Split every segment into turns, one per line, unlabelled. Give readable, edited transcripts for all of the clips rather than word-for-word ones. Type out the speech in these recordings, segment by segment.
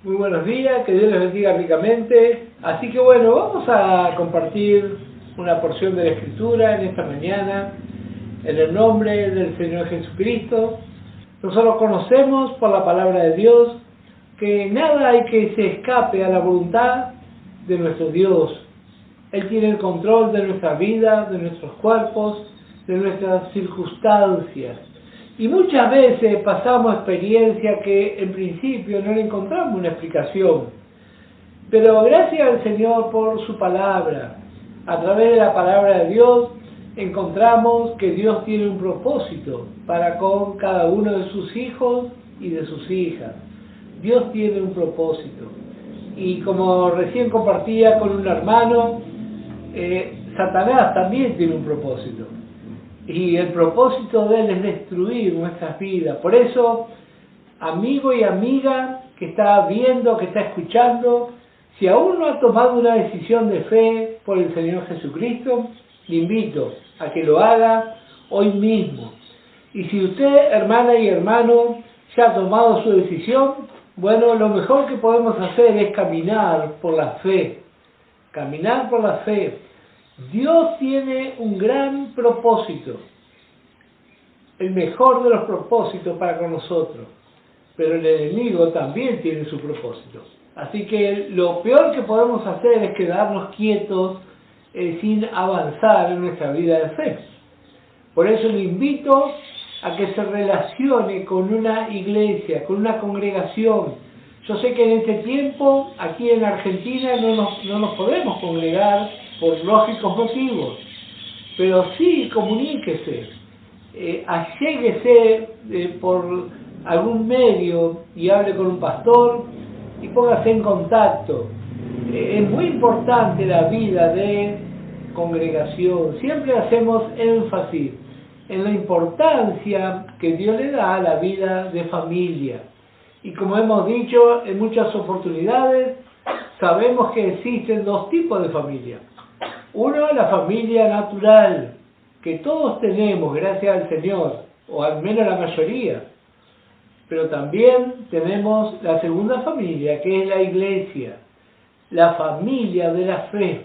Muy buenos días, que Dios les bendiga ricamente. Así que bueno, vamos a compartir una porción de la Escritura en esta mañana, en el nombre del Señor Jesucristo. Nosotros conocemos por la palabra de Dios que nada hay que se escape a la voluntad de nuestro Dios. Él tiene el control de nuestra vida, de nuestros cuerpos, de nuestras circunstancias. Y muchas veces pasamos experiencias que en principio no le encontramos una explicación. Pero gracias al Señor por su palabra. A través de la palabra de Dios encontramos que Dios tiene un propósito para con cada uno de sus hijos y de sus hijas. Dios tiene un propósito. Y como recién compartía con un hermano, Satanás también tiene un propósito. Y el propósito de él es destruir nuestras vidas. Por eso, amigo y amiga que está viendo, que está escuchando, si aún no ha tomado una decisión de fe por el Señor Jesucristo, le invito a que lo haga hoy mismo. Y si usted, hermana y hermano, ya ha tomado su decisión, bueno, lo mejor que podemos hacer es caminar por la fe. Caminar por la fe. Dios tiene un gran propósito, el mejor de los propósitos para con nosotros, pero el enemigo también tiene su propósito. Así que lo peor que podemos hacer es quedarnos quietos sin avanzar en nuestra vida de fe. Por eso le invito a que se relacione con una iglesia, con una congregación. Yo sé que en este tiempo, aquí en Argentina, no nos podemos congregar por lógicos motivos, pero sí comuníquese, alléguese por algún medio y hable con un pastor y póngase en contacto. Es muy importante la vida de congregación. Siempre hacemos énfasis en la importancia que Dios le da a la vida de familia. Y como hemos dicho en muchas oportunidades, sabemos que existen dos tipos de familia. Uno, la familia natural, que todos tenemos gracias al Señor, o al menos la mayoría. Pero también tenemos la segunda familia, que es la iglesia, la familia de la fe.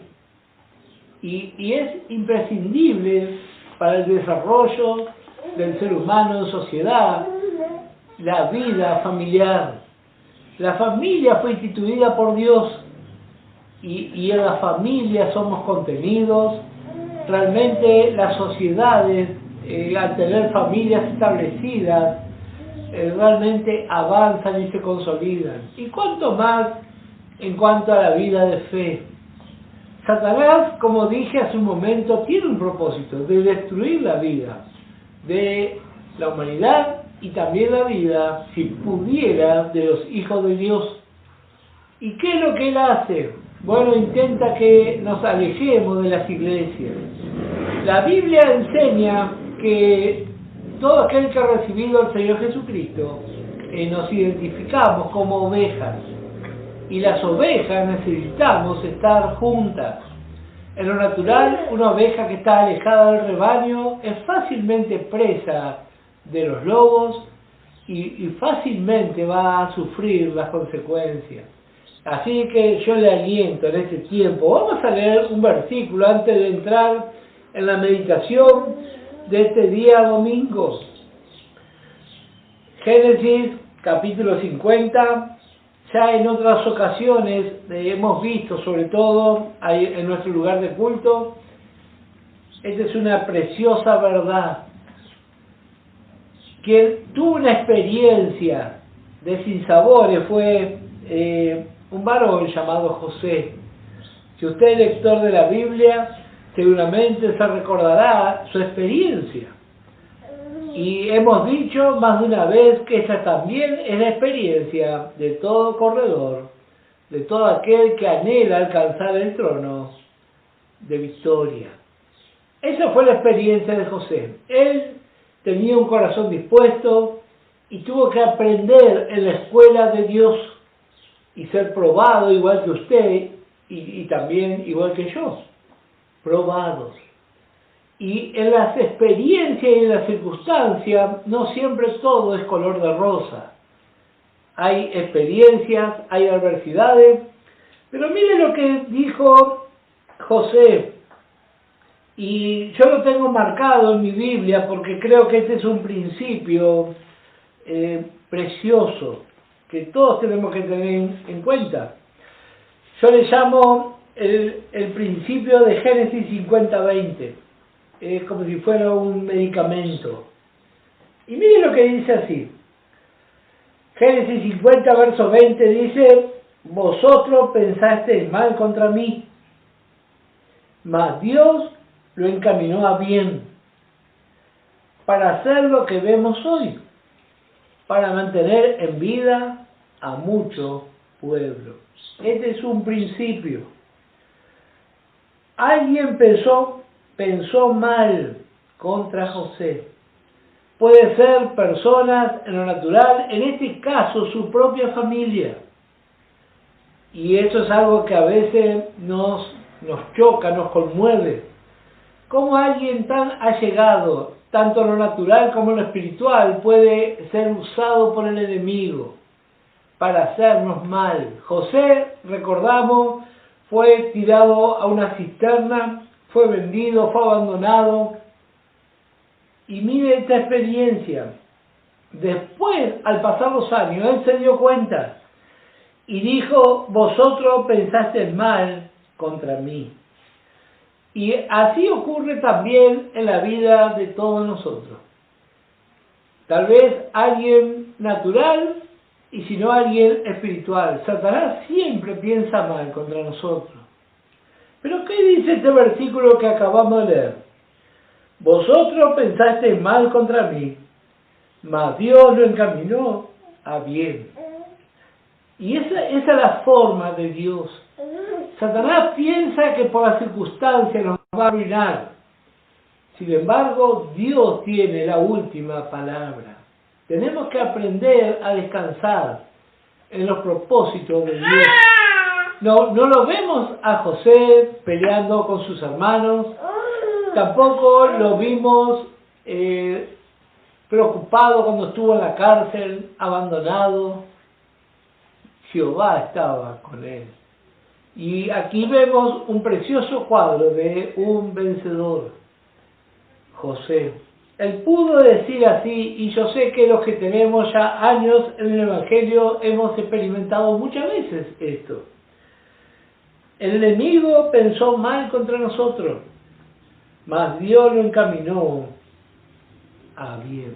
Y es imprescindible para el desarrollo del ser humano en sociedad, la vida familiar. La familia fue instituida por Dios y en la familia somos contenidos. Realmente las sociedades, al tener familias establecidas, realmente avanzan y se consolidan. Y cuanto más en cuanto a la vida de fe. Satanás, como dije hace un momento, tiene un propósito de destruir la vida de la humanidad y también la vida, si pudiera, de los hijos de Dios. ¿Y qué es lo que él hace? Bueno, intenta que nos alejemos de las iglesias. La Biblia enseña que todo aquel que ha recibido al Señor Jesucristo, nos identificamos como ovejas. Y las ovejas necesitamos estar juntas. En lo natural, una oveja que está alejada del rebaño es fácilmente presa de los lobos y fácilmente va a sufrir las consecuencias. Así que yo le aliento en este tiempo. Vamos a leer un versículo antes de entrar en la meditación de este día domingo. Génesis capítulo 50. Ya en otras ocasiones hemos visto, sobre todo en nuestro lugar de culto, esta es una preciosa verdad. Quien tuvo una experiencia de sinsabores fue un varón llamado José. Si usted es lector de la Biblia, seguramente se recordará su experiencia. Y hemos dicho más de una vez que esa también es la experiencia de todo corredor, de todo aquel que anhela alcanzar el trono de victoria. Esa fue la experiencia de José. Él tenía un corazón dispuesto y tuvo que aprender en la escuela de Dios y ser probado igual que usted y también igual que yo. Probados. Y en las experiencias y en las circunstancias no siempre todo es color de rosa. hay experiencias, hay adversidades, pero mire lo que dijo José, y yo lo tengo marcado en mi Biblia porque creo que este es un principio precioso que todos tenemos que tener en cuenta. Yo le llamo el principio de Génesis 50:20. Es como si fuera un medicamento. Y mire lo que dice así. Génesis 50, verso 20 dice: vosotros pensasteis mal contra mí, mas Dios lo encaminó a bien, para hacer lo que vemos hoy, para mantener en vida a mucho pueblo. Este es un principio. Alguien pensó mal contra José. Puede ser personas en lo natural, en este caso su propia familia. Y eso es algo que a veces nos choca, nos conmueve. ¿Cómo alguien tan allegado, tanto en lo natural como en lo espiritual, puede ser usado por el enemigo para hacernos mal? José, recordamos, fue tirado a una cisterna, fue vendido, fue abandonado. Y mire esta experiencia. Después, al pasar los años, él se dio cuenta y dijo: vosotros pensasteis mal contra mí. Y así ocurre también en la vida de todos nosotros. Tal vez alguien natural y si no alguien espiritual. Satanás siempre piensa mal contra nosotros. Pero ¿qué dice este versículo que acabamos de leer? Vosotros pensasteis mal contra mí, mas Dios lo encaminó a bien. Y esa es la forma de Dios. Satanás piensa que por las circunstancias nos va a arruinar. Sin embargo, Dios tiene la última palabra. Tenemos que aprender a descansar en los propósitos de Dios. No lo vemos a José peleando con sus hermanos. Tampoco lo vimos preocupado cuando estuvo en la cárcel, abandonado. Jehová estaba con él. Y aquí vemos un precioso cuadro de un vencedor, José. Él pudo decir así, y yo sé que los que tenemos ya años en el Evangelio hemos experimentado muchas veces esto. El enemigo pensó mal contra nosotros, mas Dios lo encaminó a bien.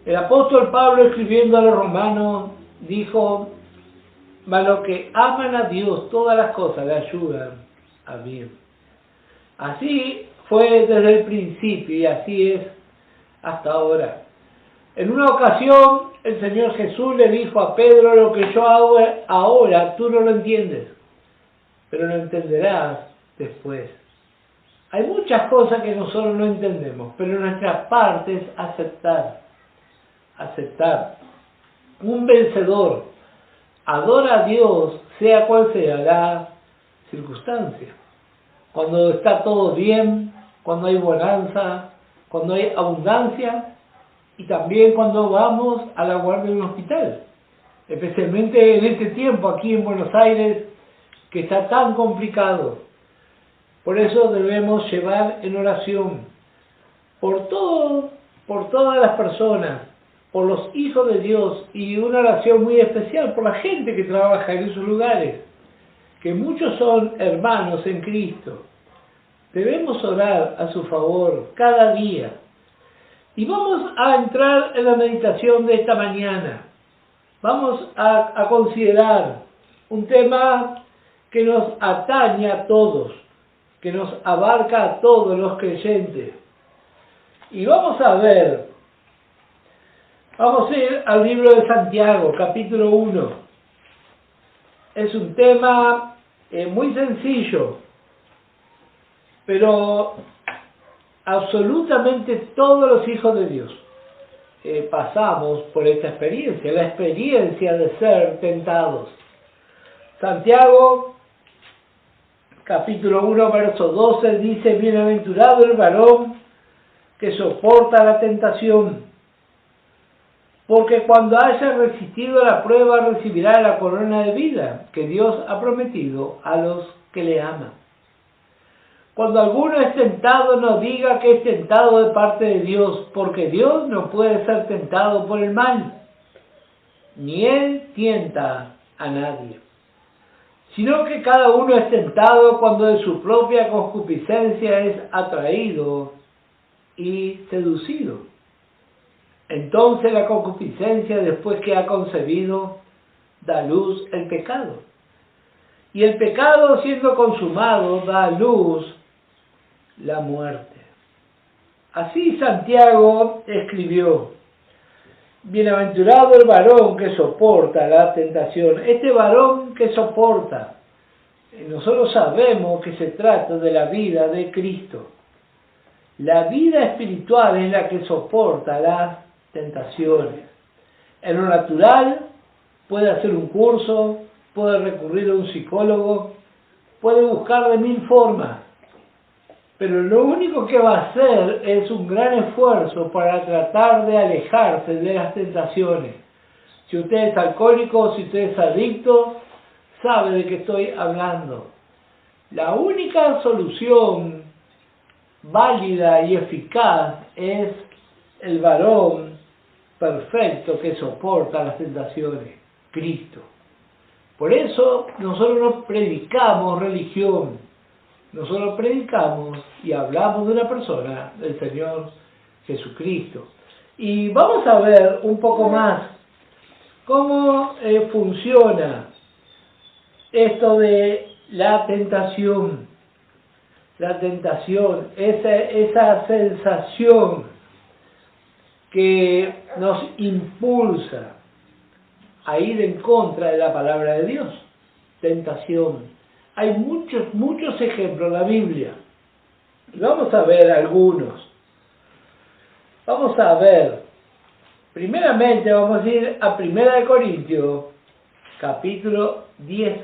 El apóstol Pablo, escribiendo a los romanos, dijo: mas los que aman a Dios, todas las cosas le ayudan a bien. Así fue desde el principio y así es hasta ahora. En una ocasión, el Señor Jesús le dijo a Pedro: lo que yo hago ahora, tú no lo entiendes, pero lo entenderás después. Hay muchas cosas que nosotros no entendemos, pero nuestra parte es aceptar. Un vencedor adora a Dios, sea cual sea la circunstancia. Cuando está todo bien, cuando hay bonanza, cuando hay abundancia, y también cuando vamos a la guardia de un hospital. Especialmente en este tiempo aquí en Buenos Aires, que está tan complicado. Por eso debemos llevar en oración por todas las personas, por los hijos de Dios, y una oración muy especial por la gente que trabaja en esos lugares, que muchos son hermanos en Cristo. Debemos orar a su favor cada día. Y vamos a entrar en la meditación de esta mañana. Vamos a considerar un tema que nos atañe a todos, que nos abarca a todos los creyentes. Y vamos a ir al libro de Santiago, capítulo 1. Es un tema muy sencillo, pero absolutamente todos los hijos de Dios pasamos por esta experiencia, la experiencia de ser tentados. Santiago, capítulo 1, verso 12, dice: bienaventurado el varón que soporta la tentación, porque cuando haya resistido la prueba recibirá la corona de vida que Dios ha prometido a los que le aman. Cuando alguno es tentado, no diga que es tentado de parte de Dios, porque Dios no puede ser tentado por el mal, ni Él tienta a nadie, sino que cada uno es tentado cuando de su propia concupiscencia es atraído y seducido. Entonces la concupiscencia, después que ha concebido, da a luz el pecado. Y el pecado, siendo consumado, da a luz la muerte. Así Santiago escribió: bienaventurado el varón que soporta la tentación. Este varón que soporta, nosotros sabemos que se trata de la vida de Cristo. La vida espiritual es la que soporta las tentaciones. En lo natural puede hacer un curso, puede recurrir a un psicólogo, puede buscar de 1000 formas, pero lo único que va a hacer es un gran esfuerzo para tratar de alejarse de las tentaciones. Si usted es alcohólico, si usted es adicto, sabe de qué estoy hablando. La única solución válida y eficaz es el varón perfecto que soporta las tentaciones, Cristo. Por eso nosotros no predicamos religión, nosotros predicamos y hablamos de una persona, del Señor Jesucristo. Y vamos a ver un poco más cómo funciona esto de la tentación. La tentación, esa sensación que nos impulsa a ir en contra de la palabra de Dios. Tentación. Hay muchos ejemplos en la Biblia. Y vamos a ver algunos. Vamos a ver. Primeramente vamos a ir a 1 Corintios, capítulo 10.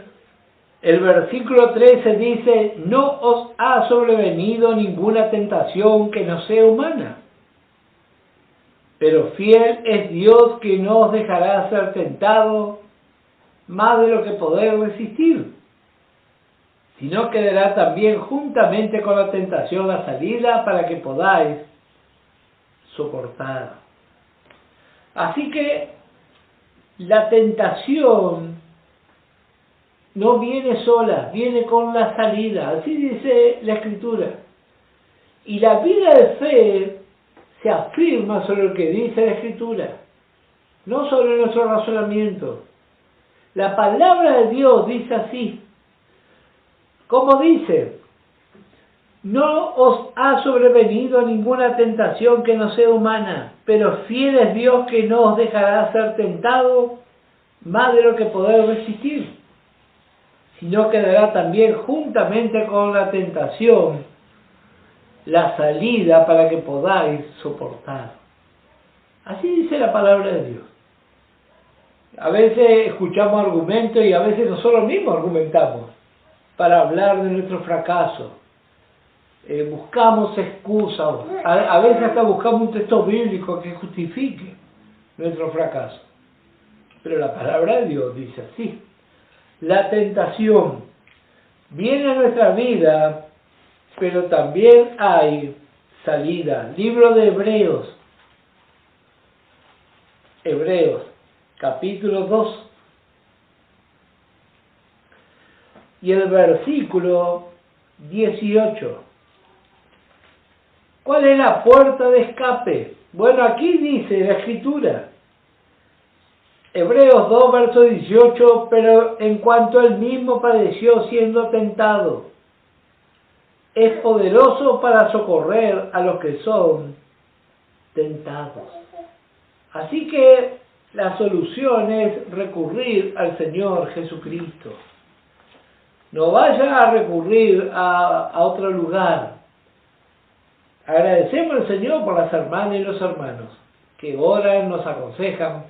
El versículo 13 dice: no os ha sobrevenido ninguna tentación que no sea humana, pero fiel es Dios, que no os dejará ser tentado más de lo que podéis resistir, sino que dará también juntamente con la tentación la salida para que podáis soportar. Así que la tentación no viene sola, viene con la salida. Así dice la Escritura. Y la vida de fe se afirma sobre lo que dice la Escritura, no sobre nuestro razonamiento. La palabra de Dios dice así. ¿Cómo dice? No os ha sobrevenido ninguna tentación que no sea humana, pero fiel es Dios, que no os dejará ser tentado más de lo que podéis resistir, sino que dará también juntamente con la tentación la salida para que podáis soportar. Así dice la palabra de Dios. A veces escuchamos argumentos y a veces nosotros mismos argumentamos para hablar de nuestro fracaso. Buscamos excusas, a veces hasta buscamos un texto bíblico que justifique nuestro fracaso. Pero la palabra de Dios dice así: la tentación viene a nuestra vida, pero también hay salida. Libro de Hebreos, capítulo 2, y el versículo 18. ¿Cuál es la puerta de escape? Bueno, aquí dice la Escritura, Hebreos 2, verso 18, pero en cuanto él mismo padeció siendo tentado, es poderoso para socorrer a los que son tentados. Así que la solución es recurrir al Señor Jesucristo. No vaya a recurrir a otro lugar. Agradecemos al Señor por las hermanas y los hermanos que oran, nos aconsejan,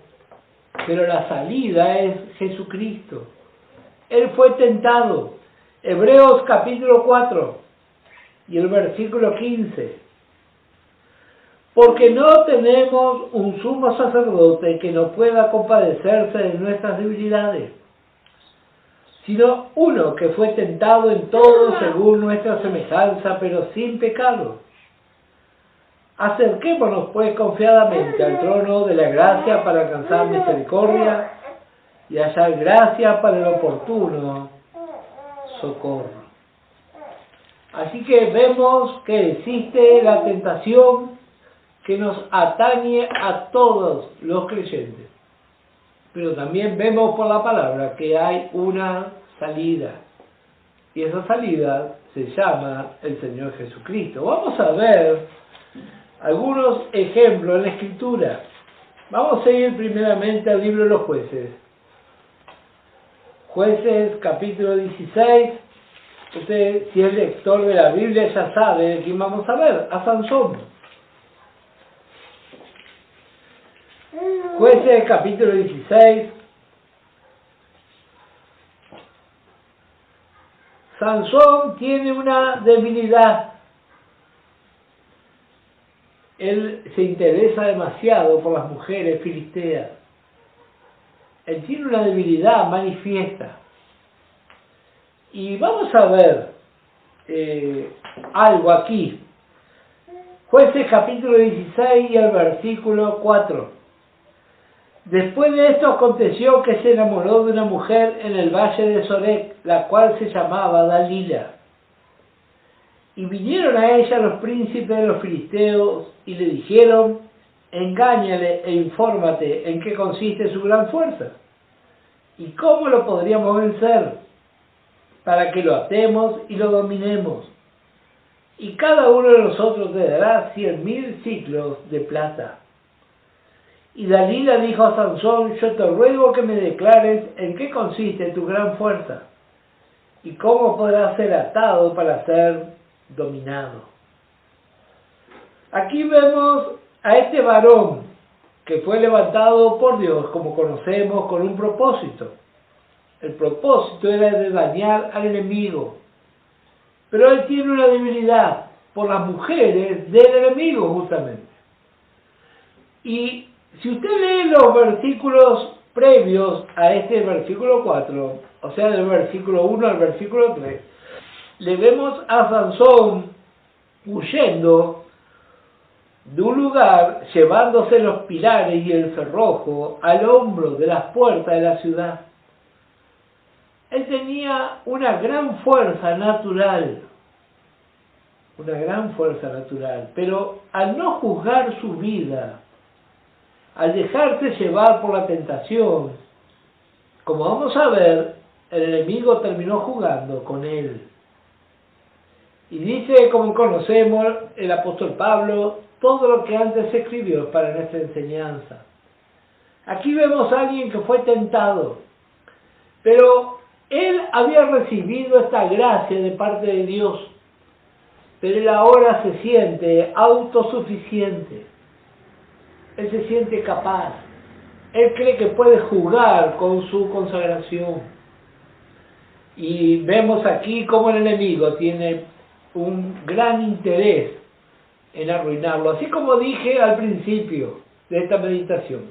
pero la salida es Jesucristo. Él fue tentado. Hebreos capítulo 4 y el versículo 15. Porque no tenemos un sumo sacerdote que no pueda compadecerse de nuestras debilidades, sino uno que fue tentado en todo según nuestra semejanza, pero sin pecado. Acerquémonos pues confiadamente al trono de la gracia para alcanzar misericordia y hallar gracia para el oportuno socorro. Así que vemos que existe la tentación que nos atañe a todos los creyentes. Pero también vemos por la palabra que hay una salida. Y esa salida se llama el Señor Jesucristo. Vamos a ver algunos ejemplos en la Escritura. Vamos a ir primeramente al libro de los Jueces. Jueces capítulo 16. Usted, si es lector de la Biblia, ya sabe de quién vamos a ver, a Sansón. Jueces capítulo 16. Sansón tiene una debilidad. Él se interesa demasiado por las mujeres filisteas. Él tiene una debilidad manifiesta. Y vamos a ver algo aquí. Jueces capítulo 16 y el versículo 4. Después de esto aconteció que se enamoró de una mujer en el valle de Sorek, la cual se llamaba Dalila. Y vinieron a ella los príncipes de los filisteos y le dijeron: engáñale e infórmate en qué consiste su gran fuerza y cómo lo podríamos vencer, para que lo atemos y lo dominemos. Y cada uno de nosotros te dará 100.000 siclos de plata. Y Dalila dijo a Sansón: yo te ruego que me declares en qué consiste tu gran fuerza y cómo podrás ser atado para ser dominado. Aquí vemos a este varón que fue levantado por Dios, como conocemos, con un propósito. El propósito era de dañar al enemigo. Pero él tiene una debilidad por las mujeres del enemigo, justamente. Y si usted lee los versículos previos a este versículo 4, o sea, del versículo 1 al versículo 3, le vemos a Sansón huyendo de un lugar, llevándose los pilares y el cerrojo al hombro de las puertas de la ciudad. Él tenía una gran fuerza natural, pero al no juzgar su vida, al dejarse llevar por la tentación, como vamos a ver, el enemigo terminó jugando con él. Y dice, como conocemos, el apóstol Pablo: todo lo que antes se escribió es para nuestra enseñanza. Aquí vemos a alguien que fue tentado, pero él había recibido esta gracia de parte de Dios, pero él ahora se siente autosuficiente. Él se siente capaz. Él cree que puede jugar con su consagración. Y vemos aquí cómo el enemigo tiene un gran interés en arruinarlo. Así como dije al principio de esta meditación,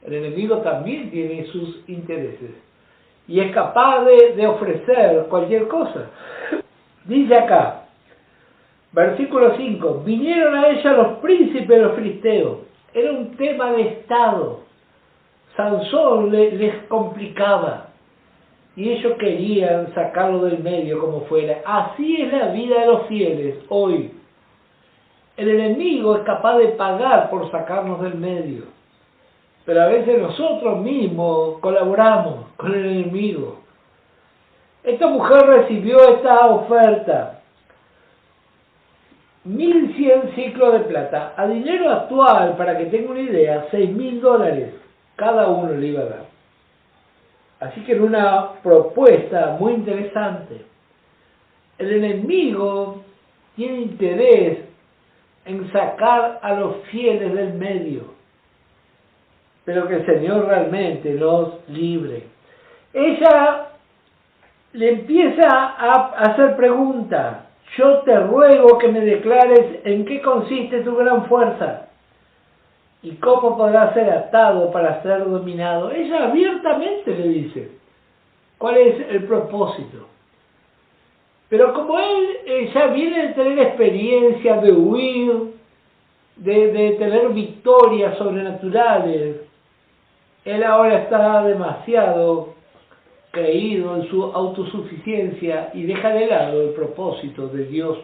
el enemigo también tiene sus intereses y es capaz de ofrecer cualquier cosa. Dice acá, versículo 5, vinieron a ella los príncipes de los filisteos. Era un tema de estado. Sansón les complicaba y ellos querían sacarlo del medio como fuera. Así es la vida de los fieles hoy. El enemigo es capaz de pagar por sacarnos del medio, pero a veces nosotros mismos colaboramos con el enemigo. Esta mujer recibió esta oferta: 1.100 ciclos de plata. A dinero actual, para que tenga una idea, $6.000 cada uno le iba a dar. Así que era una propuesta muy interesante. El enemigo tiene interés en sacar a los fieles del medio, pero que el Señor realmente los libre. Ella le empieza a hacer preguntas: yo te ruego que me declares en qué consiste tu gran fuerza ¿Y cómo podrá ser atado para ser dominado? Ella abiertamente le dice cuál es el propósito. Pero como él ya viene de tener experiencia, de huir, de tener victorias sobrenaturales, él ahora está demasiado creído en su autosuficiencia y deja de lado el propósito de Dios.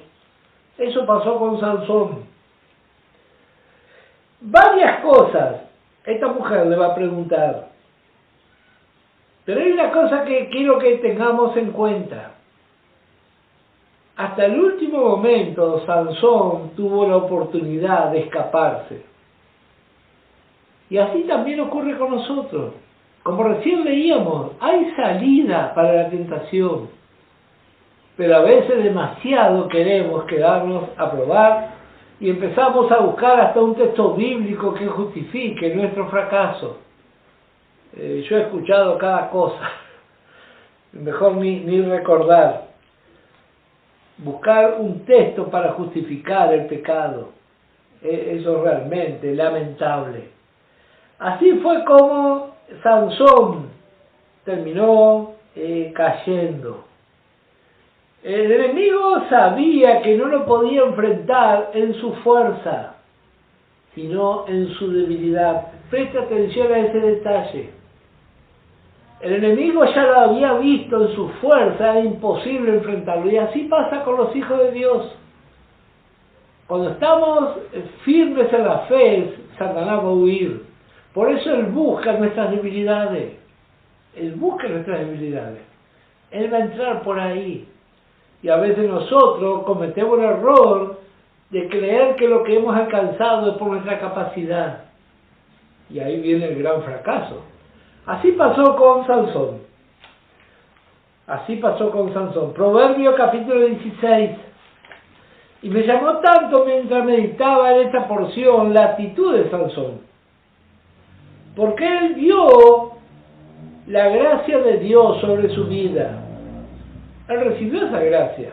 Eso pasó con Sansón. Varias cosas esta mujer le va a preguntar, pero hay una cosa que quiero que tengamos en cuenta. Hasta el último momento Sansón tuvo la oportunidad de escaparse. Y así también ocurre con nosotros. Como recién leíamos, hay salida para la tentación, pero a veces demasiado queremos quedarnos a probar y empezamos a buscar hasta un texto bíblico que justifique nuestro fracaso. Yo he escuchado cada cosa, mejor ni recordar. Buscar un texto para justificar el pecado, eso es realmente lamentable. Así fue como Sansón terminó cayendo. El enemigo sabía que no lo podía enfrentar en su fuerza, sino en su debilidad. Presta atención a ese detalle. El enemigo ya lo había visto en su fuerza, era imposible enfrentarlo. Y así pasa con los hijos de Dios. Cuando estamos firmes en la fe, Satanás va a huir. Por eso Él busca nuestras debilidades. Él busca nuestras debilidades. Él va a entrar por ahí. Y a veces nosotros cometemos el error de creer que lo que hemos alcanzado es por nuestra capacidad. Y ahí viene el gran fracaso. Así pasó con Sansón. Así pasó con Sansón. Proverbio capítulo 16. Y me llamó tanto mientras meditaba en esta porción la actitud de Sansón. Porque él vio la gracia de Dios sobre su vida. Él recibió esa gracia.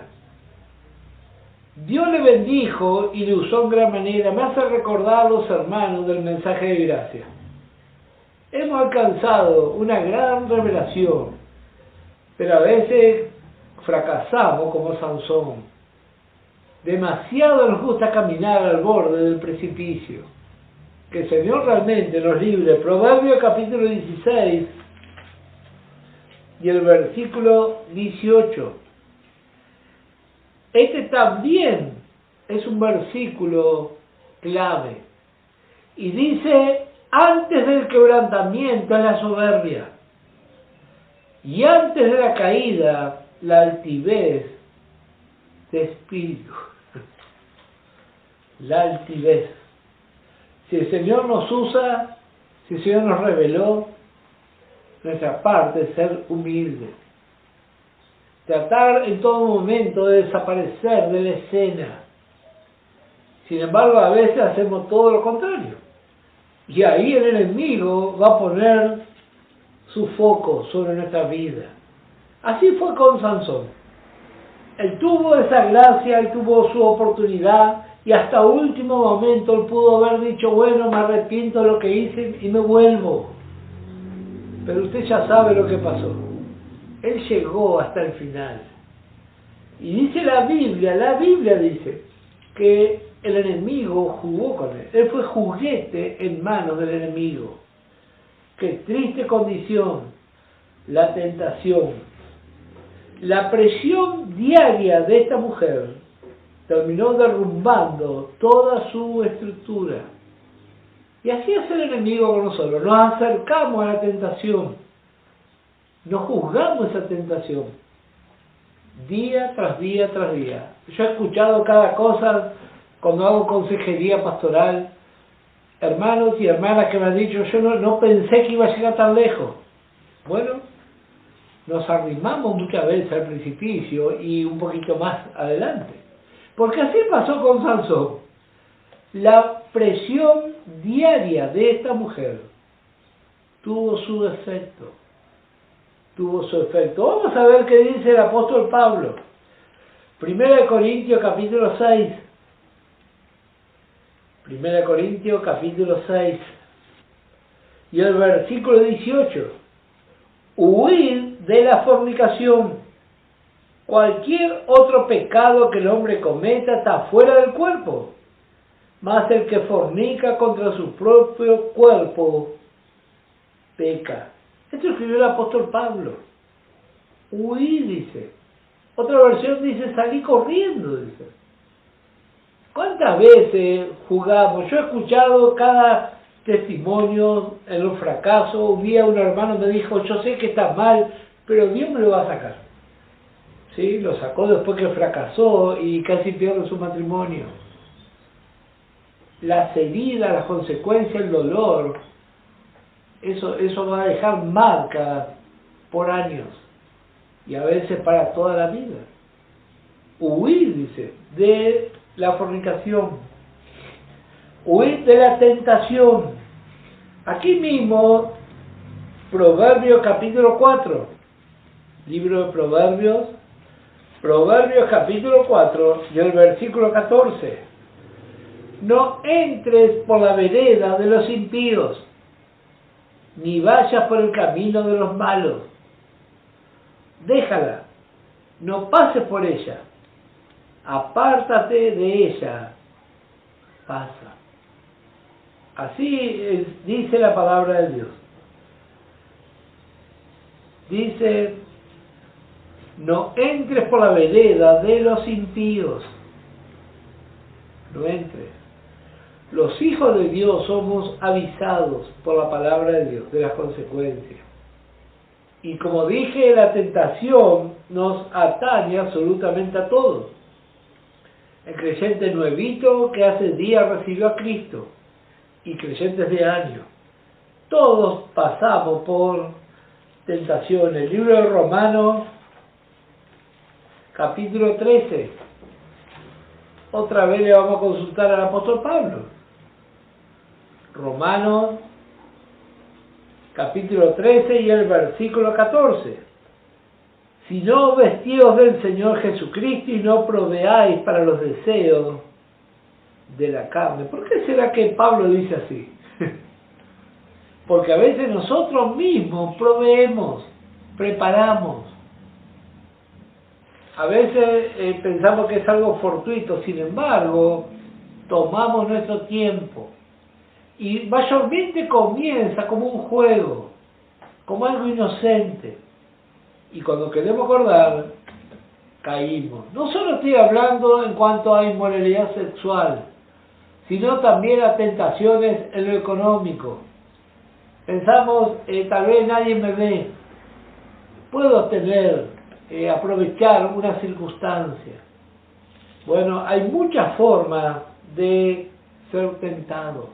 Dios le bendijo y le usó en gran manera. Me hace recordar a los hermanos del mensaje de gracia. Hemos alcanzado una gran revelación, pero a veces fracasamos como Sansón. Demasiado nos gusta caminar al borde del precipicio. Que el Señor realmente nos libre. Proverbio capítulo 16 y el versículo 18. Este también es un versículo clave. Y dice: antes del quebrantamiento es la soberbia, y antes de la caída la altivez de espíritu. La altivez. Si el Señor nos usa, si el Señor nos reveló, nuestra parte es ser humilde. Tratar en todo momento de desaparecer de la escena. Sin embargo, a veces hacemos todo lo contrario. Y ahí el enemigo va a poner su foco sobre nuestra vida. Así fue con Sansón. Él tuvo esa gracia, él tuvo su oportunidad y hasta último momento él pudo haber dicho: bueno, me arrepiento de lo que hice y me vuelvo. Pero usted ya sabe lo que pasó. Él llegó hasta el final. Y dice la Biblia dice que el enemigo jugó con él. Él fue juguete en manos del enemigo. Qué triste condición, la tentación. La presión diaria de esta mujer terminó derrumbando toda su estructura. Y así es el enemigo con nosotros. Nos acercamos a la tentación. No juzgamos esa tentación. Día tras día tras día. Yo he escuchado cada cosa cuando hago consejería pastoral. Hermanos y hermanas que me han dicho: yo no pensé que iba a llegar tan lejos. Bueno, nos arrimamos muchas veces al precipicio y un poquito más adelante. Porque así pasó con Sansón. La presión diaria de esta mujer tuvo su efecto. Vamos a ver qué dice el apóstol Pablo. 1 Corintios capítulo 6. 1 1 Corintios capítulo 6 y el versículo 18. Huid de la fornicación. Cualquier otro pecado que el hombre cometa está fuera del cuerpo, mas el que fornica contra su propio cuerpo peca. Esto escribió el apóstol Pablo. Huid, dice. Otra versión dice salí corriendo, dice. ¿Cuántas veces jugamos? Yo he escuchado cada testimonio en los fracasos. Un día un hermano me dijo, yo sé que está mal, pero Dios me lo va a sacar. ¿Sí? Lo sacó después que fracasó y casi pierde su matrimonio. Las heridas, las consecuencias, el dolor, eso va a dejar marca por años y a veces para toda la vida. Huir, dice, de la fornicación, huir de la tentación. Aquí mismo, Proverbios capítulo 4, libro de Proverbios capítulo 4 y el versículo 14. No entres por la vereda de los impíos, ni vayas por el camino de los malos. Déjala, no pases por ella, apártate de ella, pasa. Así dice la palabra de Dios. Dice, no entres por la vereda de los impíos, no entres. Los hijos de Dios somos avisados por la palabra de Dios de las consecuencias. Y como dije, la tentación nos atañe absolutamente a todos. El creyente nuevito que hace días recibió a Cristo y creyentes de años. Todos pasamos por tentaciones. El libro de Romanos, capítulo 13. Otra vez le vamos a consultar al apóstol Pablo. Romanos capítulo 13 y el versículo 14. Si no vestíos del Señor Jesucristo y no proveáis para los deseos de la carne. ¿Por qué será que Pablo dice así? Porque a veces nosotros mismos proveemos, preparamos. A veces pensamos que es algo fortuito, sin embargo, tomamos nuestro tiempo. Y mayormente comienza como un juego, como algo inocente. Y cuando queremos acordar, caímos. No solo estoy hablando en cuanto a inmoralidad sexual, sino también a tentaciones en lo económico. Pensamos, tal vez nadie me ve, puedo aprovechar una circunstancia. Bueno, hay muchas formas de ser tentados.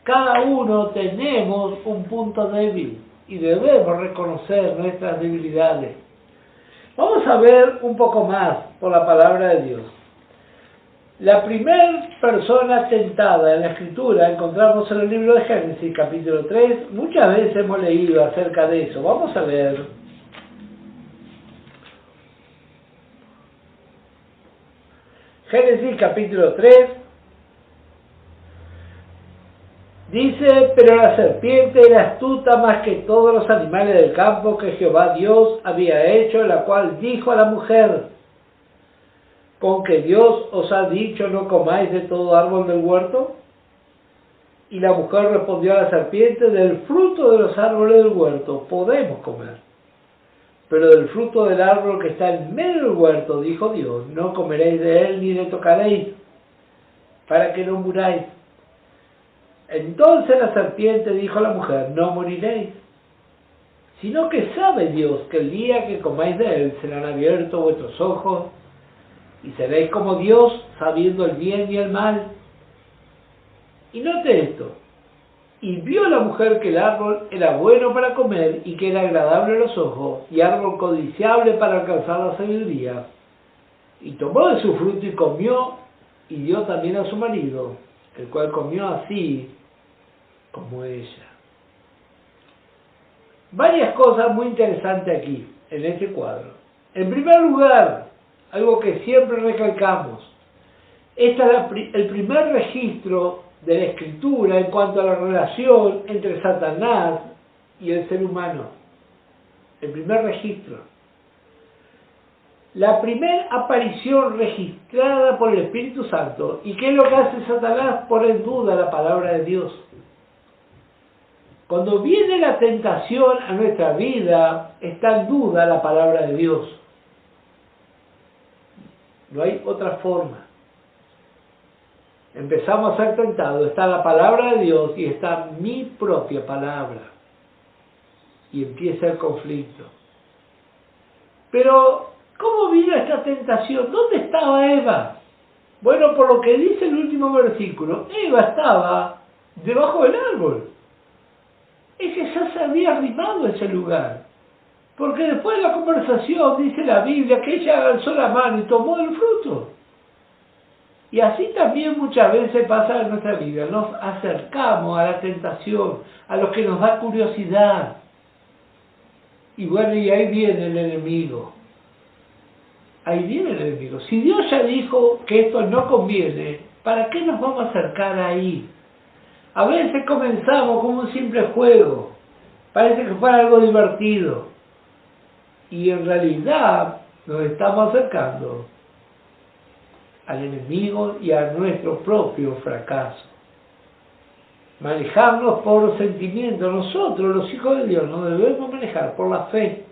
Cada uno tenemos un punto débil y debemos reconocer nuestras debilidades. Vamos a ver un poco más por la palabra de Dios. La primera persona tentada en la Escritura encontramos en el libro de Génesis, capítulo 3. Muchas veces hemos leído acerca de eso. Vamos a ver. Génesis, capítulo 3. Dice, pero la serpiente era astuta más que todos los animales del campo que Jehová Dios había hecho, la cual dijo a la mujer, ¿con que Dios os ha dicho no comáis de todo árbol del huerto? Y la mujer respondió a la serpiente, del fruto de los árboles del huerto podemos comer. Pero del fruto del árbol que está en medio del huerto, dijo Dios, no comeréis de él ni le tocaréis, para que no muráis. Entonces la serpiente dijo a la mujer, no moriréis, sino que sabe Dios que el día que comáis de él serán abiertos vuestros ojos y seréis como Dios, sabiendo el bien y el mal. Y note esto, y vio la mujer que el árbol era bueno para comer y que era agradable a los ojos y árbol codiciable para alcanzar la sabiduría. Y tomó de su fruto y comió y dio también a su marido, el cual comió así como ella. Varias cosas muy interesantes aquí, en este cuadro. En primer lugar, algo que siempre recalcamos, este es el primer registro de la Escritura en cuanto a la relación entre Satanás y el ser humano. El primer registro. La primera aparición registrada por el Espíritu Santo. ¿Y qué es lo que hace Satanás? Pone en duda la palabra de Dios. Cuando viene la tentación a nuestra vida, está en duda la palabra de Dios. No hay otra forma. Empezamos a ser tentados, está la palabra de Dios y está mi propia palabra. Y empieza el conflicto. Pero, ¿cómo vino esta tentación? ¿Dónde estaba Eva? Bueno, por lo que dice el último versículo, Eva estaba debajo del árbol. Ella ya se había arrimado a ese lugar. Porque después de la conversación, dice la Biblia, que ella alzó la mano y tomó el fruto. Y así también muchas veces pasa en nuestra vida. Nos acercamos a la tentación, a lo que nos da curiosidad. Y bueno, y ahí viene el enemigo. Ahí viene el enemigo. Si Dios ya dijo que esto no conviene, ¿para qué nos vamos a acercar ahí? A veces comenzamos como un simple juego. Parece que fuera algo divertido. Y en realidad nos estamos acercando al enemigo y a nuestro propio fracaso. Manejarnos por los sentimientos. Nosotros, los hijos de Dios, nos debemos manejar por la fe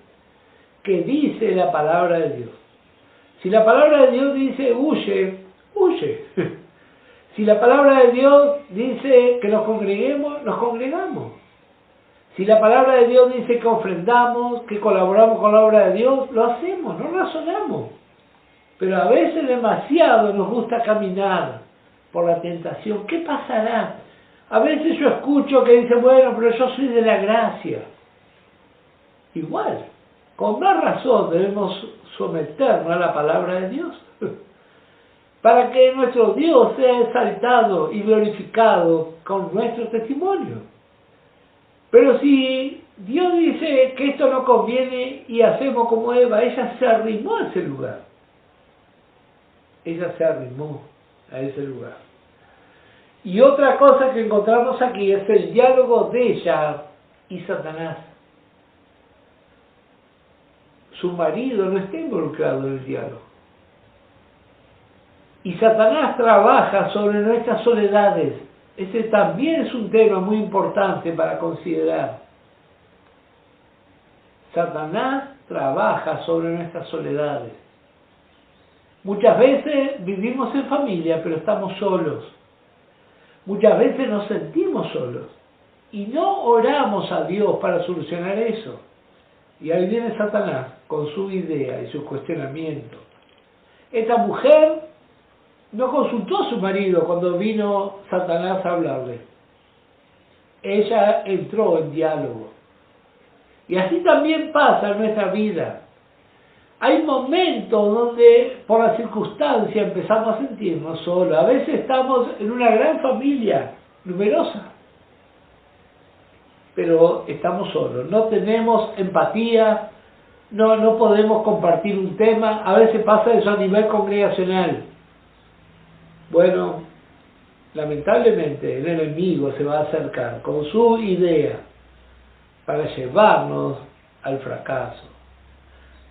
que dice la palabra de Dios. Si la palabra de Dios dice huye, huye. Si la palabra de Dios dice que nos congreguemos, nos congregamos. Si la palabra de Dios dice que ofrendamos, que colaboramos con la obra de Dios, lo hacemos, no razonamos. Pero a veces demasiado nos gusta caminar por la tentación. ¿Qué pasará? A veces yo escucho que dicen, bueno, pero yo soy de la gracia. Igual, con más razón debemos someternos a la palabra de Dios. Para que nuestro Dios sea exaltado y glorificado con nuestro testimonio. Pero si Dios dice que esto no conviene y hacemos como Eva, ella se arrimó a ese lugar. Ella se arrimó a ese lugar. Y otra cosa que encontramos aquí es el diálogo de ella y Satanás. Su marido no está involucrado en el diálogo. Y Satanás trabaja sobre nuestras soledades. Ese también es un tema muy importante para considerar. Satanás trabaja sobre nuestras soledades. Muchas veces vivimos en familia, pero estamos solos. Muchas veces nos sentimos solos. Y no oramos a Dios para solucionar eso. Y ahí viene Satanás con su idea y su cuestionamiento. Esta mujer no consultó a su marido cuando vino Satanás a hablarle. Ella entró en diálogo. Y así también pasa en nuestra vida. Hay momentos donde por la circunstancia empezamos a sentirnos solos. A veces estamos en una gran familia, numerosa. Pero estamos solos. No tenemos empatía, no podemos compartir un tema. A veces pasa eso a nivel congregacional. Bueno, lamentablemente el enemigo se va a acercar con su idea para llevarnos al fracaso.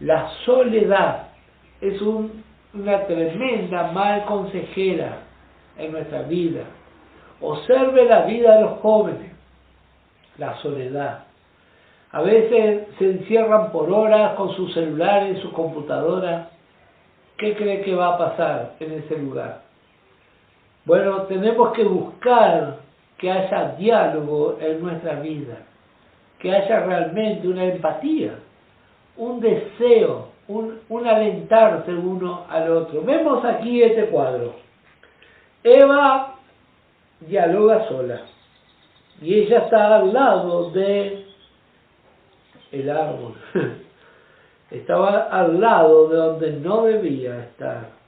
La soledad es una tremenda mal consejera en nuestra vida. Observe la vida de los jóvenes, la soledad. A veces se encierran por horas con sus celulares, su computadora. ¿Qué cree que va a pasar en ese lugar? Bueno, tenemos que buscar que haya diálogo en nuestra vida, que haya realmente una empatía, un deseo, un alentarse uno al otro. Vemos aquí este cuadro. Eva dialoga sola y ella está al lado de el árbol. Estaba al lado de donde no debía estar.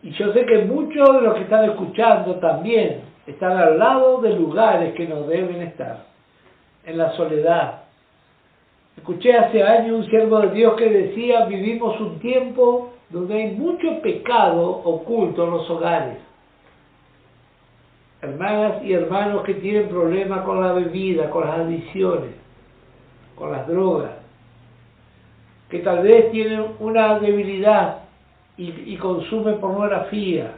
Y yo sé que muchos de los que están escuchando también están al lado de lugares que no deben estar, en la soledad. Escuché hace años un siervo de Dios que decía, vivimos un tiempo donde hay mucho pecado oculto en los hogares. hermanas y hermanos que tienen problemas con la bebida, con las adicciones, con las drogas, que tal vez tienen una debilidad y consumen pornografía.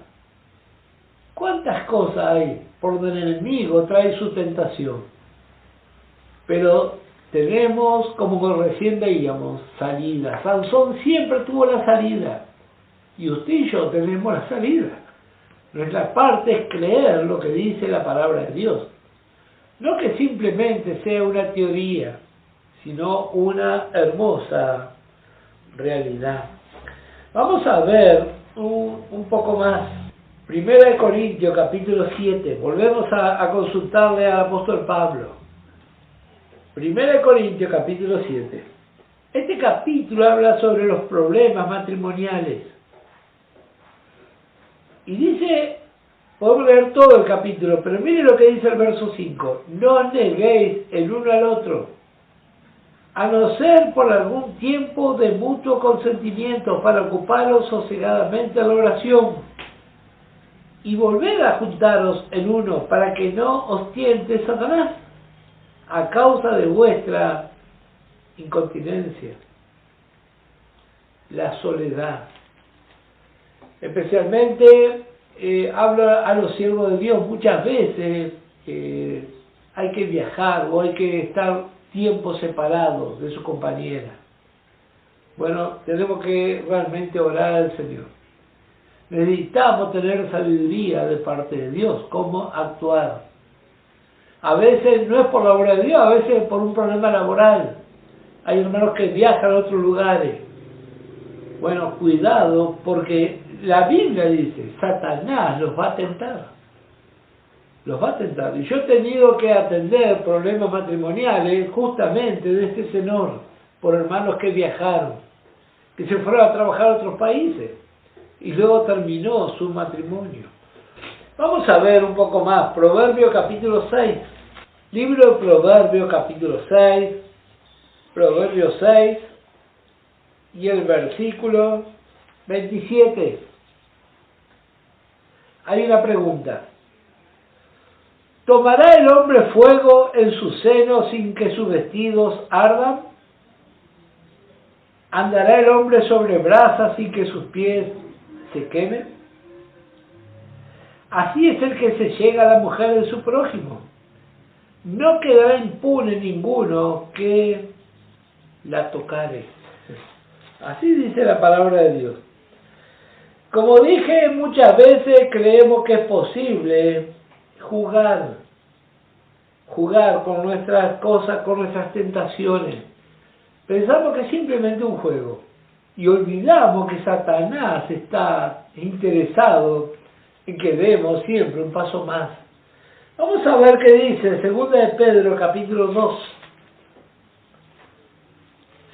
¿Cuántas cosas hay por donde el enemigo trae su tentación? Pero tenemos, como recién veíamos, salida. Sansón siempre tuvo la salida. Y usted y yo tenemos la salida. Nuestra parte es creer lo que dice la palabra de Dios. No que simplemente sea una teoría, sino una hermosa realidad. Vamos a ver un poco más. Primera de Corintios, capítulo 7. Volvemos a consultarle al apóstol Pablo. Primera de Corintios, capítulo 7. Este capítulo habla sobre los problemas matrimoniales. Y dice, podemos leer todo el capítulo, pero mire lo que dice el verso 5. No neguéis el uno al otro, a no ser por algún tiempo de mutuo consentimiento, para ocuparos sosegadamente a la oración, y volver a juntaros en uno, para que no os tiente Satanás, a causa de vuestra incontinencia. La soledad. Especialmente habla a los siervos de Dios. Muchas veces hay que viajar o hay que estar tiempo separado de su compañera. Bueno, tenemos que realmente orar al Señor. Necesitamos tener sabiduría de parte de Dios, cómo actuar. A veces no es por la obra de Dios, a veces es por un problema laboral. Hay hermanos que viajan a otros lugares. Bueno, cuidado, porque la Biblia dice, Satanás los va a tentar. Los va a tentar. Y yo he tenido que atender problemas matrimoniales justamente de este tenor, por hermanos que viajaron, que se fueron a trabajar a otros países, y luego terminó su matrimonio. Vamos a ver un poco más, Proverbio capítulo 6. Libro de Proverbio capítulo 6, Proverbio 6, y el versículo 27. Hay una pregunta. ¿Tomará el hombre fuego en su seno sin que sus vestidos ardan? ¿Andará el hombre sobre brasas sin que sus pies se quemen? Así es el que se llega a la mujer de su prójimo. No quedará impune ninguno que la tocare. Así dice la palabra de Dios. Como dije, muchas veces creemos que es posible jugar con nuestras cosas, con nuestras tentaciones. Pensamos que es simplemente un juego y olvidamos que Satanás está interesado en que demos siempre un paso más. Vamos a ver qué dice Segunda de Pedro capítulo 2.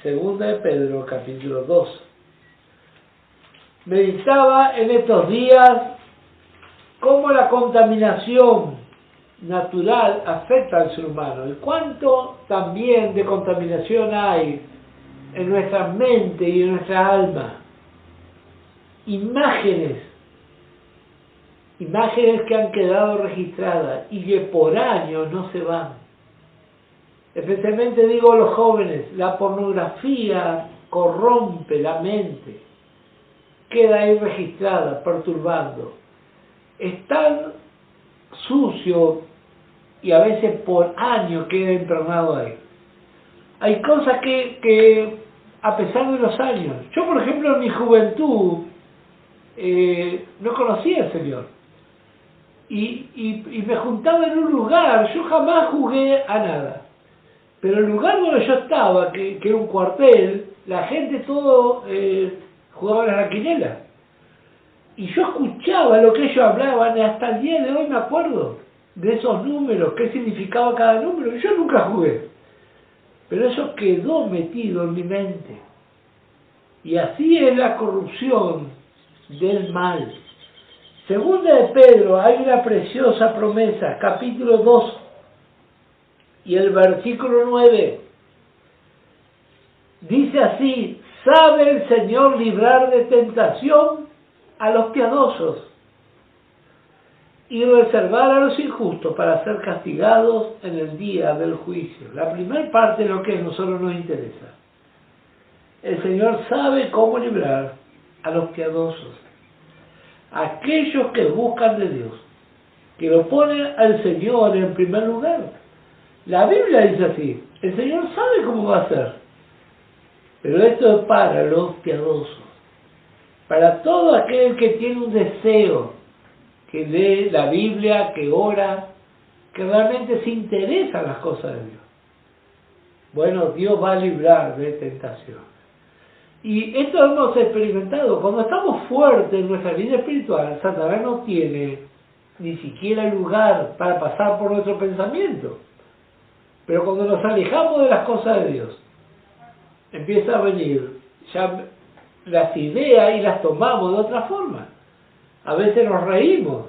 Segunda de Pedro capítulo 2. Meditaba en estos días cómo la contaminación natural afecta al ser humano y cuánto también de contaminación hay en nuestra mente y en nuestra alma. Imágenes que han quedado registradas y que por años no se van. Especialmente digo los jóvenes, la pornografía corrompe la mente, queda ahí registrada, perturbando. Es tan sucio y a veces por años queda internado ahí. Hay cosas que a pesar de los años, yo por ejemplo en mi juventud no conocía al Señor y me juntaba en un lugar, yo jamás jugué a nada, pero el lugar donde yo estaba, que era un cuartel, la gente todo jugaba a la quinela y yo escuchaba lo que ellos hablaban, hasta el día de hoy me acuerdo de esos números, qué significaba cada número. Yo nunca jugué, pero eso quedó metido en mi mente. Y así es la corrupción del mal. Segunda de Pedro, hay una preciosa promesa, capítulo 2 y el versículo 9. Dice así: ¿sabe el Señor librar de tentación a los piadosos y reservar a los injustos para ser castigados en el día del juicio. La primera parte es lo que a nosotros nos interesa. El Señor sabe cómo librar a los piadosos, a aquellos que buscan de Dios, que lo ponen al Señor en primer lugar. La Biblia dice así, el Señor sabe cómo va a ser, pero esto es para los piadosos, para todo aquel que tiene un deseo, que lee la Biblia, que ora, que realmente se interesa en las cosas de Dios. Bueno, Dios va a librar de tentación. Y esto hemos experimentado. Cuando estamos fuertes en nuestra vida espiritual, Satanás no tiene ni siquiera lugar para pasar por nuestro pensamiento. Pero cuando nos alejamos de las cosas de Dios, empieza a venir ya las ideas y las tomamos de otra forma. A veces nos reímos,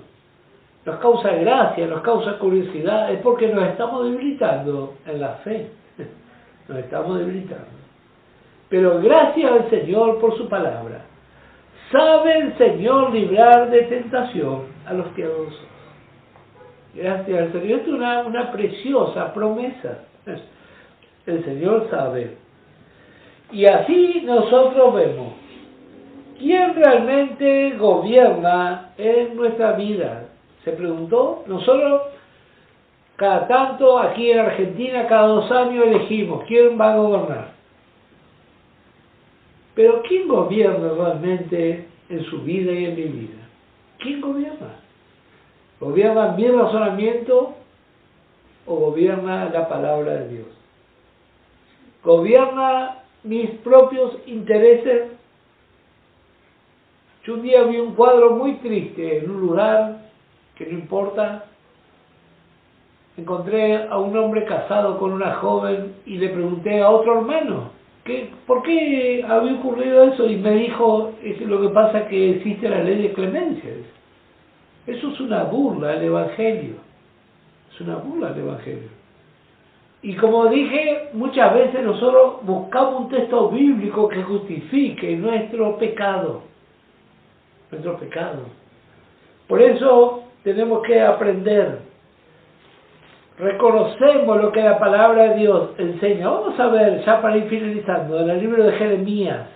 nos causa gracia, nos causa curiosidad, es porque nos estamos debilitando en la fe, nos estamos debilitando. Pero gracias al Señor por su palabra, sabe el Señor librar de tentación a los piadosos. Gracias al Señor, esto es una preciosa promesa. El Señor sabe. Y así nosotros vemos quién realmente gobierna en nuestra vida. Se preguntó, nosotros cada tanto aquí en Argentina, cada 2 años elegimos quién va a gobernar. Pero ¿quién gobierna realmente en su vida y en mi vida? ¿Quién gobierna? ¿Gobierna mi razonamiento o gobierna la palabra de Dios? ¿Gobierna mis propios intereses? Yo un día vi un cuadro muy triste en un lugar que no importa. Encontré a un hombre casado con una joven y le pregunté a otro hermano ¿por qué había ocurrido eso? Y me dijo, lo que pasa es que existe la ley de clemencia. Eso es una burla al Evangelio. Es una burla al Evangelio. Y como dije, muchas veces nosotros buscamos un texto bíblico que justifique nuestro pecado. Nuestro pecado. Por eso tenemos que aprender. Reconocemos lo que la palabra de Dios enseña. Vamos a ver, ya para ir finalizando, en el libro de Jeremías.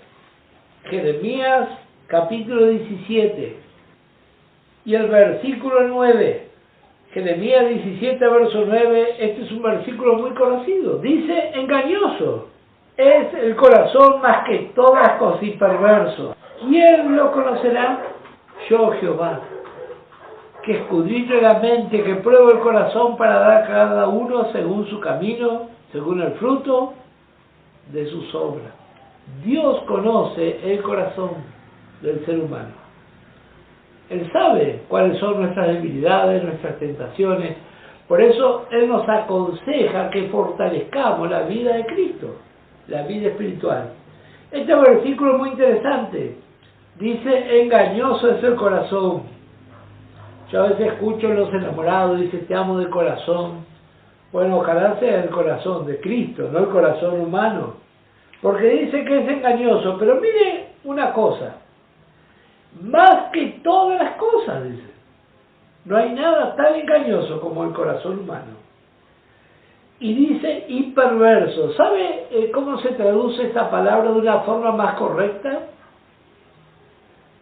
Jeremías, capítulo 17. Y el versículo 9. Jeremías 17, verso 9. Este es un versículo muy conocido. Dice, engañoso es el corazón más que todas las cosas y perverso. ¿Quién lo conocerá? Yo, Jehová, que escudriño la mente, que pruebo el corazón para dar a cada uno según su camino, según el fruto de sus obras. Dios conoce el corazón del ser humano. Él sabe cuáles son nuestras debilidades, nuestras tentaciones. Por eso Él nos aconseja que fortalezcamos la vida de Cristo, la vida espiritual. Este versículo es muy interesante. Dice, engañoso es el corazón. Yo a veces escucho a los enamorados, dice, te amo de corazón. Bueno, ojalá sea el corazón de Cristo, no el corazón humano. Porque dice que es engañoso, pero mire una cosa. Más que todas las cosas, dice. No hay nada tan engañoso como el corazón humano. Y dice, y perverso. ¿Sabe cómo se traduce esta palabra de una forma más correcta?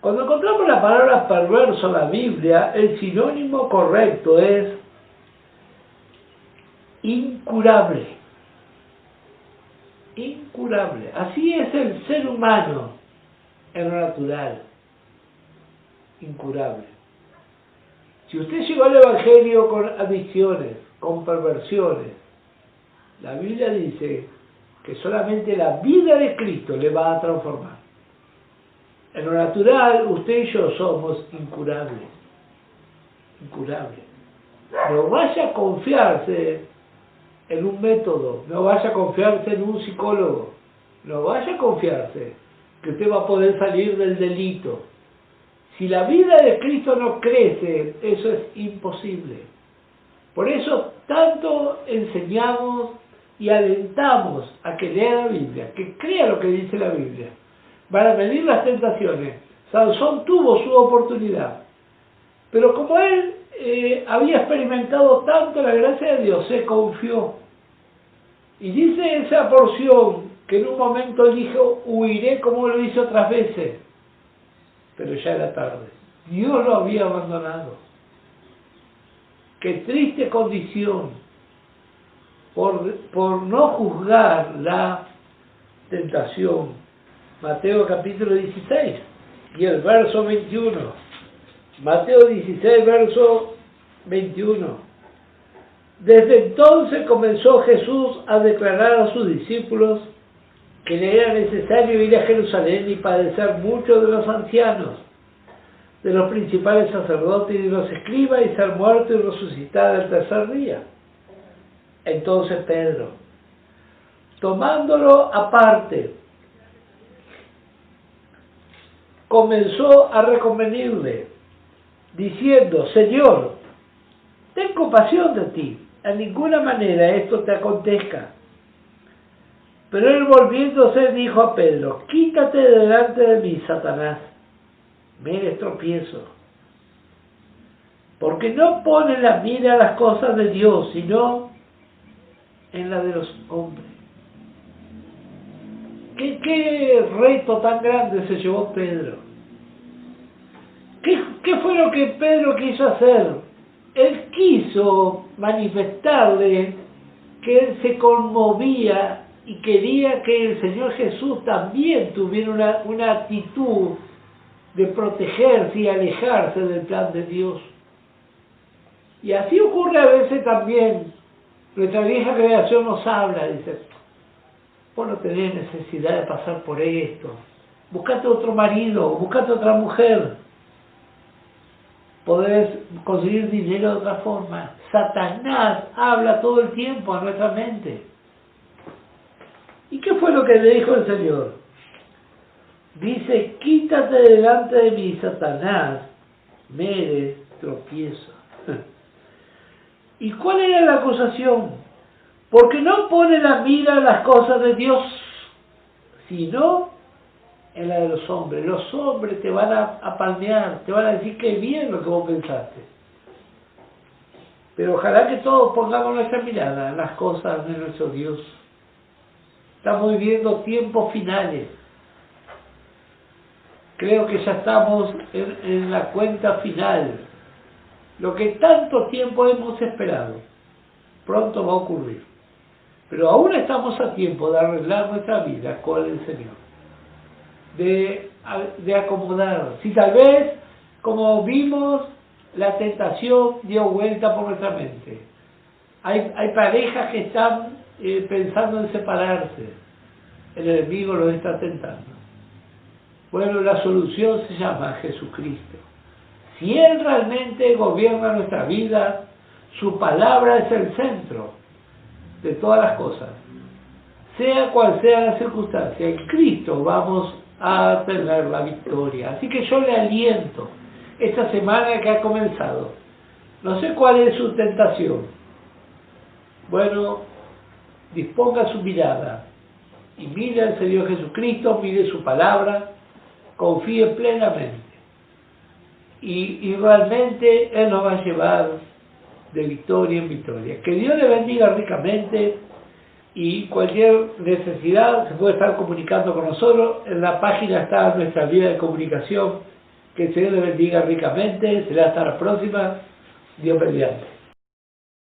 Cuando encontramos la palabra perverso en la Biblia, el sinónimo correcto es incurable. Incurable. Así es el ser humano en lo natural. Incurable. Si usted llegó al Evangelio con adicciones, con perversiones, la Biblia dice que solamente la vida de Cristo le va a transformar. En lo natural, usted y yo somos incurables. Incurables. No vaya a confiarse en un método, no vaya a confiarse en un psicólogo, no vaya a confiarse que usted va a poder salir del delito. Si la vida de Cristo no crece, eso es imposible. Por eso tanto enseñamos y alentamos a que lea la Biblia, que crea lo que dice la Biblia. Para medir las tentaciones, Sansón tuvo su oportunidad. Pero como él había experimentado tanto la gracia de Dios, se confió. Y dice esa porción que en un momento dijo, huiré como lo hizo otras veces. Pero ya era tarde. Dios lo había abandonado. Qué triste condición por no juzgar la tentación. Mateo capítulo 16 y el verso 21. Mateo 16, verso 21. Desde entonces comenzó Jesús a declarar a sus discípulos que le era necesario ir a Jerusalén y padecer mucho de los ancianos, de los principales sacerdotes y de los escribas, y ser muerto y resucitar el tercer día. Entonces Pedro, tomándolo aparte, comenzó a reconvenirle, diciendo: Señor, ten compasión de ti, en ninguna manera esto te acontezca. Pero él, volviéndose, dijo a Pedro: quítate de delante de mí, Satanás, me eres tropiezo, porque no pones la mira en las cosas de Dios, sino en la de los hombres. ¿Qué reto tan grande se llevó Pedro? ¿Qué fue lo que Pedro quiso hacer? Él quiso manifestarle que él se conmovía y quería que el Señor Jesús también tuviera una actitud de protegerse y alejarse del plan de Dios. Y así ocurre a veces también. Nuestra vieja creación nos habla, dice: vos no tenés necesidad de pasar por esto, buscate otro marido, buscate otra mujer, podés conseguir dinero de otra forma. Satanás habla todo el tiempo a nuestra mente. ¿Y qué fue lo que le dijo el Señor? Dice: quítate delante de mí, Satanás, me eres tropiezo. ¿Y cuál era la acusación? Porque no pone la mira en las cosas de Dios, sino en la de los hombres. Los hombres te van a palmear, te van a decir que es bien lo que vos pensaste. Pero ojalá que todos pongamos nuestra mirada en las cosas de nuestro Dios. Estamos viviendo tiempos finales. Creo que ya estamos en la cuenta final. Lo que tanto tiempo hemos esperado, pronto va a ocurrir. Pero aún estamos a tiempo de arreglar nuestra vida con el Señor. De acomodar. Si tal vez, como vimos, la tentación dio vuelta por nuestra mente. Hay parejas que están pensando en separarse. El enemigo los está tentando. Bueno, la solución se llama Jesucristo. Si Él realmente gobierna nuestra vida, su palabra es el centro de todas las cosas. Sea cual sea la circunstancia, en Cristo vamos a tener la victoria. Así que yo le aliento esta semana que ha comenzado. No sé cuál es su tentación. Bueno, disponga su mirada y mire al Señor Jesucristo, mire su palabra, confíe plenamente. Y realmente Él nos va a llevar de victoria en victoria. Que Dios le bendiga ricamente, y cualquier necesidad se puede estar comunicando con nosotros. En la página está nuestra vía de comunicación. Que el Señor le bendiga ricamente. Será hasta la próxima. Dios mediante.